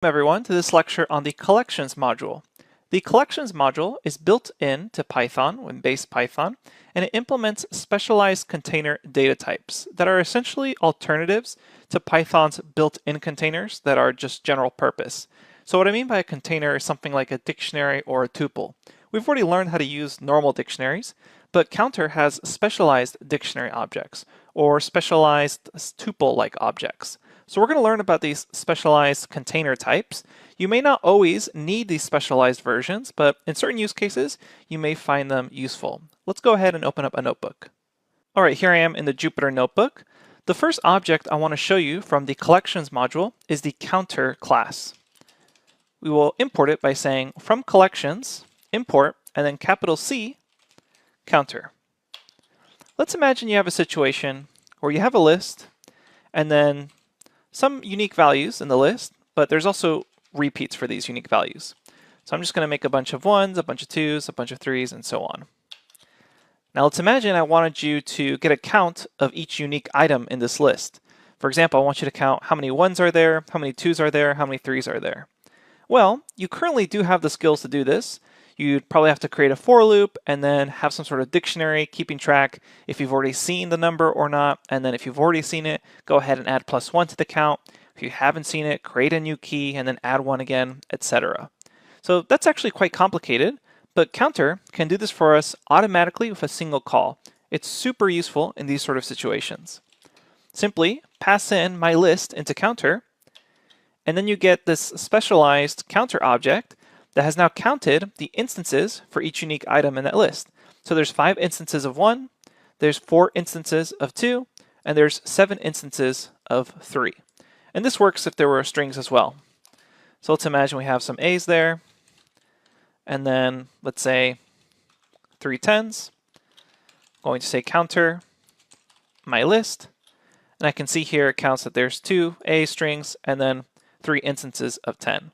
Welcome everyone to this lecture on the collections module. The collections module is built into Python when base Python, and it implements specialized container data types that are essentially alternatives to Python's built-in containers that are just general purpose. So what I mean by a container is something like a dictionary or a tuple. We've already learned how to use normal dictionaries, but Counter has specialized dictionary objects or specialized tuple-like objects. So we're going to learn about these specialized container types. You may not always need these specialized versions, but in certain use cases, you may find them useful. Let's go ahead and open up a notebook. All right, here I am in the Jupyter notebook. The first object I want to show you from the collections module is the counter class. We will import it by saying from collections, import, and then capital C, counter. Let's imagine you have a situation where you have a list and then some unique values in the list, but there's also repeats for these unique values. So I'm just going to make a bunch of ones, a bunch of twos, a bunch of threes, and so on. Now let's imagine I wanted you to get a count of each unique item in this list. For example, I want you to count how many ones are there, how many twos are there, how many threes are there. Well, you currently do have the skills to do this. You'd probably have to create a for loop and then have some sort of dictionary keeping track if you've already seen the number or not. And then if you've already seen it, go ahead and add +1 to the count. If you haven't seen it, create a new key and then add 1 again, etc. So that's actually quite complicated, but Counter can do this for us automatically with a single call. It's super useful in these sort of situations. Simply pass in my list into Counter, and then you get this specialized counter object that has now counted the instances for each unique item in that list. So there's 5 instances of 1, there's 4 instances of 2, and there's 7 instances of 3. And this works if there were strings as well. So let's imagine we have some A's there, and then let's say 3 10s. I'm going to say counter my list, and I can see here it counts that there's 2 A strings and then 3 instances of 10.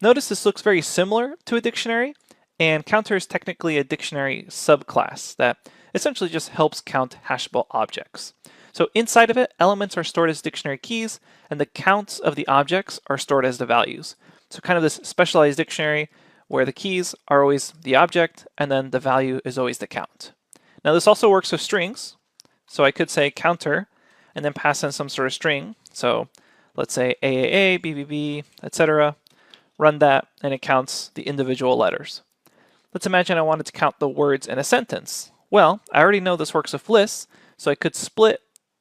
Notice this looks very similar to a dictionary, and counter is technically a dictionary subclass that essentially just helps count hashable objects. So inside of it, elements are stored as dictionary keys, and the counts of the objects are stored as the values. So kind of this specialized dictionary where the keys are always the object, and then the value is always the count. Now this also works with strings, so I could say counter, and then pass in some sort of string. So let's say AAA, BBB, etc. Run that, and it counts the individual letters. Let's imagine I wanted to count the words in a sentence. Well, I already know this works with lists, so I could split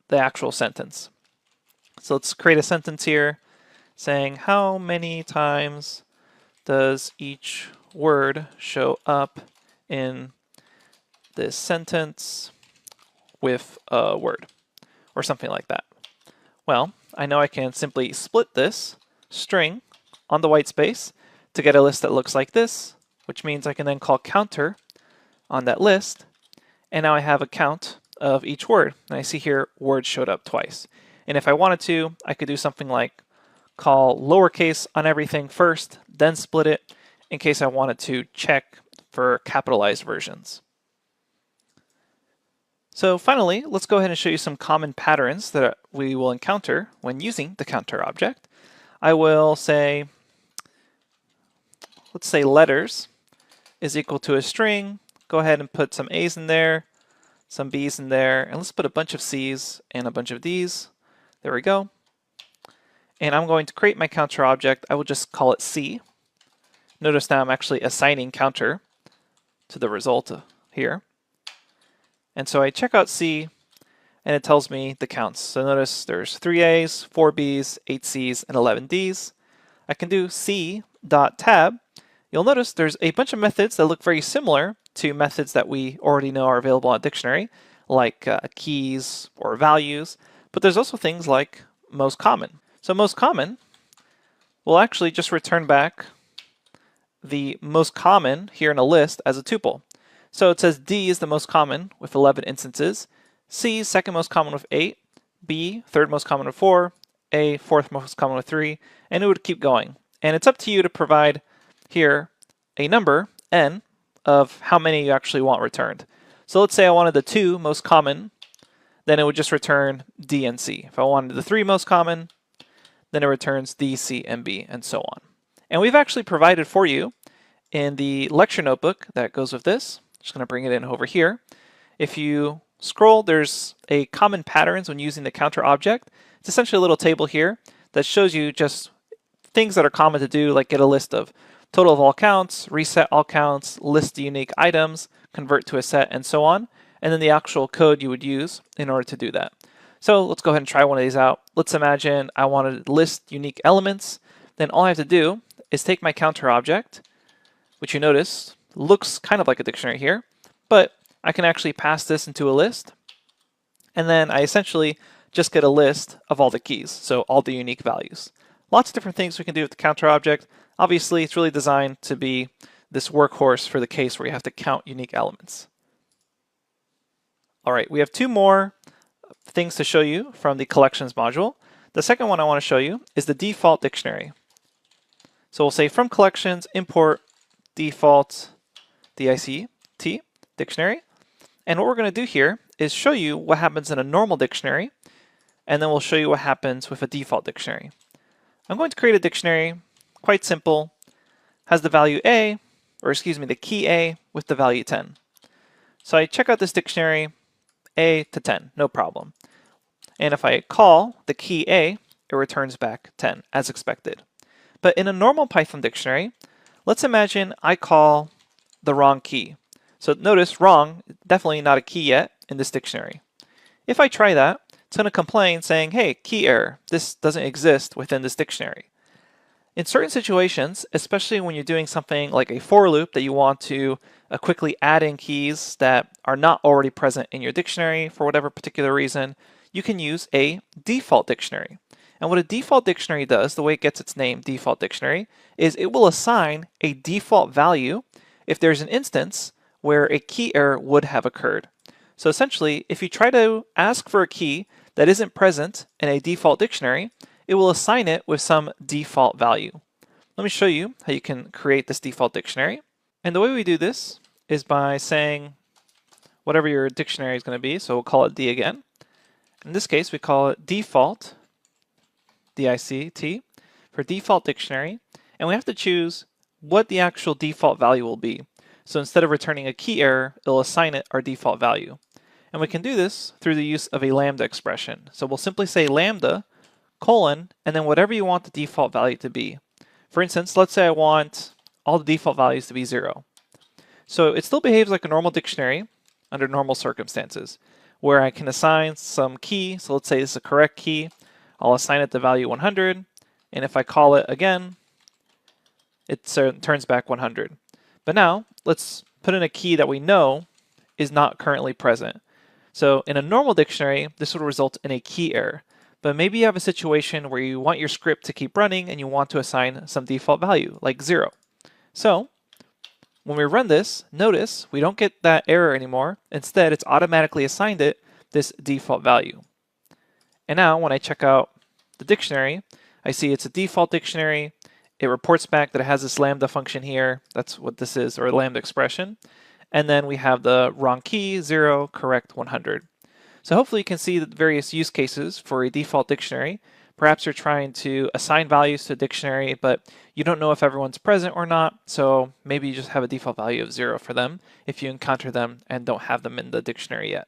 the actual sentence. So let's create a sentence here saying how many times does each word show up in this sentence with a word, or something like that. Well, I know I can simply split this string on the white space to get a list that looks like this, which means I can then call counter on that list, and now I have a count of each word. And I see here words showed up twice. And if I wanted to, I could do something like call lowercase on everything first, then split it in case I wanted to check for capitalized versions. So finally, let's go ahead and show you some common patterns that we will encounter when using the counter object. I will say, let's say letters is equal to a string. Go ahead and put some A's in there, some B's in there, and let's put a bunch of C's and a bunch of D's. There we go. And I'm going to create my counter object. I will just call it C. Notice now I'm actually assigning counter to the result here. And so I check out C, and it tells me the counts. So notice there's 3 A's, 4 B's, 8 C's, and 11 D's. I can do C.tab. You'll notice there's a bunch of methods that look very similar to methods that we already know are available in dictionary, like keys or values, but there's also things like most common. So most common will actually just return back the most common here in a list as a tuple. So it says D is the most common with 11 instances, C is second most common with 8, B third most common with 4, A fourth most common with 3, and it would keep going. And it's up to you to provide here a number, n, of how many you actually want returned. So let's say I wanted the 2 most common, then it would just return D and C. If I wanted the 3 most common, then it returns D, C, and B, and so on. And we've actually provided for you in the lecture notebook that goes with this. Just going to bring it in over here. If you scroll, there's a common patterns when using the counter object. It's essentially a little table here that shows you just things that are common to do, like get a list of total of all counts, reset all counts, list the unique items, convert to a set, and so on, and then the actual code you would use in order to do that. So let's go ahead and try one of these out. Let's imagine I want to list unique elements. Then all I have to do is take my counter object, which you notice looks kind of like a dictionary here, but I can actually pass this into a list, and then I essentially just get a list of all the keys, so all the unique values. Lots of different things we can do with the counter object. Obviously, it's really designed to be this workhorse for the case where you have to count unique elements. All right, we have two more things to show you from the collections module. The second one I want to show you is the default dictionary. So we'll say from collections, import default dict dictionary. And what we're going to do here is show you what happens in a normal dictionary, and then we'll show you what happens with a default dictionary. I'm going to create a dictionary, quite simple, has the value A, or excuse me, the key A with the value 10. So I check out this dictionary, A to 10, no problem. And if I call the key A, it returns back 10, as expected. But in a normal Python dictionary, let's imagine I call the wrong key. So notice wrong, definitely not a key yet in this dictionary. If I try that, it's going to complain saying, hey, key error, this doesn't exist within this dictionary. In certain situations, especially when you're doing something like a for loop that you want to quickly add in keys that are not already present in your dictionary for whatever particular reason, you can use a default dictionary. And what a default dictionary does, the way it gets its name, default dictionary, is it will assign a default value if there's an instance where a key error would have occurred. So essentially, if you try to ask for a key that isn't present in a default dictionary, it will assign it with some default value. Let me show you how you can create this default dictionary. And the way we do this is by saying whatever your dictionary is going to be, so we'll call it D again. In this case, we call it default, dict, for default dictionary, and we have to choose what the actual default value will be. So instead of returning a key error, it'll assign it our default value. And we can do this through the use of a lambda expression. So we'll simply say lambda, colon, and then whatever you want the default value to be. For instance, let's say I want all the default values to be 0. So it still behaves like a normal dictionary under normal circumstances, where I can assign some key. So let's say this is a correct key. I'll assign it the value 100, and if I call it again, it turns back 100. But now, let's put in a key that we know is not currently present. So in a normal dictionary, this would result in a key error. But maybe you have a situation where you want your script to keep running and you want to assign some default value, like 0. So when we run this, notice we don't get that error anymore. Instead, it's automatically assigned it this default value. And now when I check out the dictionary, I see it's a default dictionary. It reports back that it has this lambda function here. That's what this is, or lambda expression. And then we have the wrong key, 0, correct, 100. So hopefully you can see the various use cases for a default dictionary. Perhaps you're trying to assign values to a dictionary, but you don't know if everyone's present or not. So maybe you just have a default value of 0 for them if you encounter them and don't have them in the dictionary yet.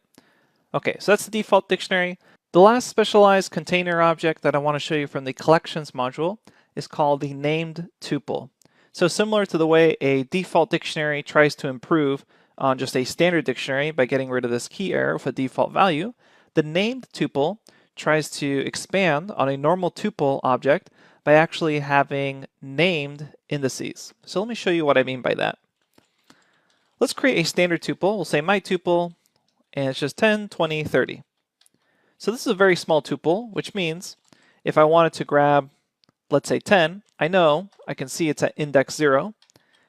Okay, so that's the default dictionary. The last specialized container object that I want to show you from the collections module is called the named tuple. So similar to the way a default dictionary tries to improve on just a standard dictionary by getting rid of this key error with a default value, the named tuple tries to expand on a normal tuple object by actually having named indices. So let me show you what I mean by that. Let's create a standard tuple. We'll say my tuple, and it's just 10, 20, 30. So this is a very small tuple, which means if I wanted to grab, let's say 10, I know I can see it's at index 0,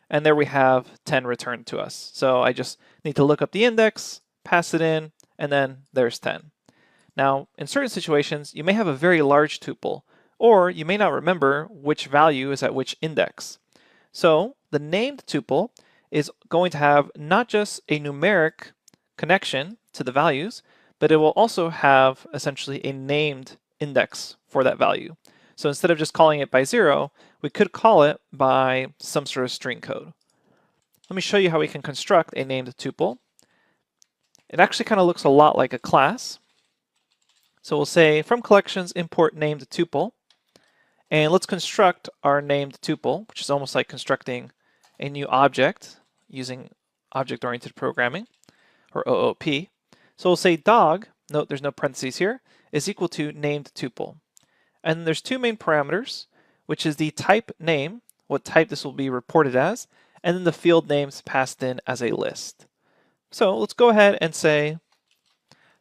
and there we have 10 returned to us. So I just need to look up the index, pass it in, and then there's 10. Now, in certain situations, you may have a very large tuple, or you may not remember which value is at which index. So the named tuple is going to have not just a numeric connection to the values, but it will also have essentially a named index for that value. So instead of just calling it by 0, we could call it by some sort of string code. Let me show you how we can construct a named tuple. It actually kind of looks a lot like a class. So we'll say from collections import named tuple, and let's construct our named tuple, which is almost like constructing a new object using object-oriented programming, or OOP. So we'll say dog, note there's no parentheses here, is equal to named tuple. And there's two main parameters, which is the type name, what type this will be reported as, and then the field names passed in as a list. So let's go ahead and say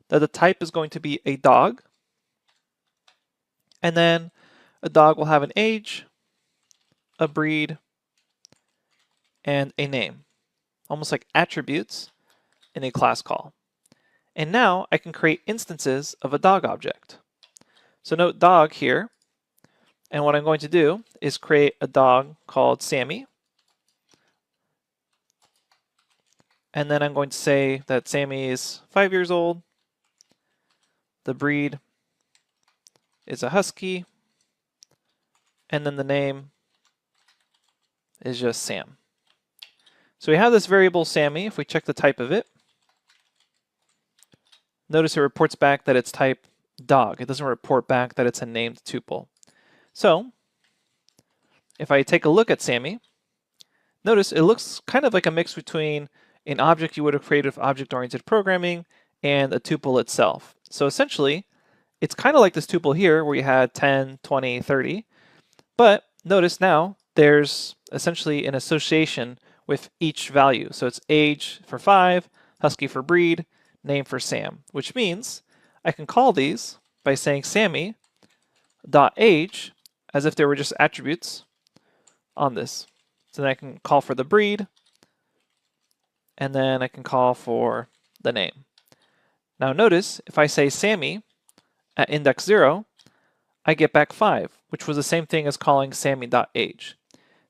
that the type is going to be a dog, and then a dog will have an age, a breed, and a name, almost like attributes in a class call. And now I can create instances of a dog object. So note dog here, and what I'm going to do is create a dog called Sammy, and then I'm going to say that Sammy is 5 years old, the breed is a husky, and then the name is just Sam. So we have this variable Sammy. If we check the type of it, notice it reports back that it's type dog. It doesn't report back that it's a named tuple. So if I take a look at Sammy, notice it looks kind of like a mix between an object you would have created with object-oriented programming and a tuple itself. So essentially, it's kind of like this tuple here where you had 10, 20, 30, but notice now there's essentially an association with each value. So it's age for 5, husky for breed, name for Sam, which means I can call these by saying Sammy.age as if they were just attributes on this. So then I can call for the breed, and then I can call for the name. Now notice if I say Sammy at index 0, I get back 5, which was the same thing as calling Sammy.age.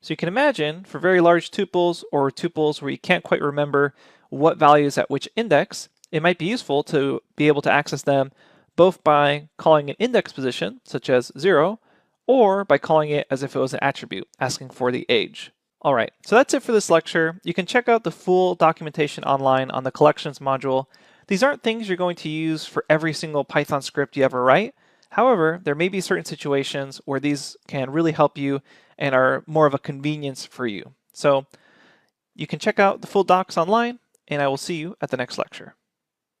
So you can imagine for very large tuples or tuples where you can't quite remember what value is at which index, it might be useful to be able to access them both by calling an index position, such as 0, or by calling it as if it was an attribute, asking for the age. Alright, so that's it for this lecture. You can check out the full documentation online on the collections module. These aren't things you're going to use for every single Python script you ever write. However, there may be certain situations where these can really help you and are more of a convenience for you. So you can check out the full docs online, and I will see you at the next lecture.